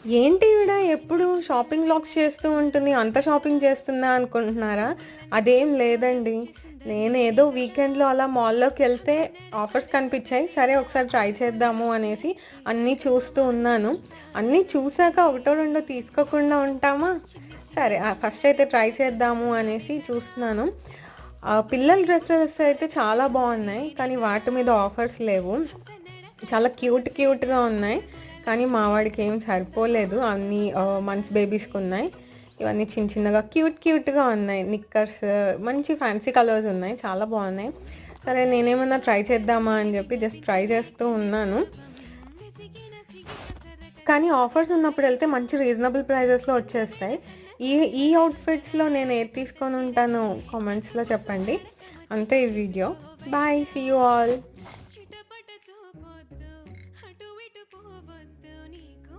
ఏంటి ఈవిడ ఎప్పుడు షాపింగ్ వ్లాగ్స్ చేస్తూ ఉంటుంది. అంత షాపింగ్ చేస్తుందా అనుకుంటున్నారా? అదేం లేదండి. నేనేదో వీకెండ్‌లో అలా మాల్‌లోకెళ్తే ఆఫర్స్ కనిపిచ్చాయి. సరే ఒకసారి ట్రై చేద్దాము అనేసి అన్నీ చూస్తూ ఉన్నాను. అన్నీ చూసాక ఒకటో రెండో తీసుకోకుండా ఉంటామా? సరే ఫస్ట్ అయితే ట్రై చేద్దాము అనేసి చూస్తున్నాను. పిల్లల డ్రెసెస్ అయితే చాలా బావున్నాయి. కానీ వాటి మీద ఆఫర్స్ లేవు. చాలా క్యూట్‌గా ఉన్నాయి. కానీ మా వాడికేం సరిపోలేదు. అన్నీ మంత్స్ బేబీస్‌కున్నాయి. ఇవన్నీ చిన్నగా క్యూట్‌గా ఉన్నాయి. నిక్కర్స్ మంచి ఫ్యాన్సీ కలర్స్ ఉన్నాయి. చాలా బాగున్నాయి. సరే నేనేమన్నా ట్రై చేద్దామా అని చెప్పి జస్ట్ ట్రై చేస్తూ ఉన్నాను. కానీ ఆఫర్స్ ఉన్నప్పుడు వెళ్తే మంచి రీజనబుల్ ప్రైజెస్‌లో వచ్చేస్తాయి. ఈ ఈ అవుట్‌ఫిట్స్‌లో నేను ఏది తీసుకొని ఉంటానో కామెంట్స్‌లో చెప్పండి. అంతే ఈ video. Bye. See you all.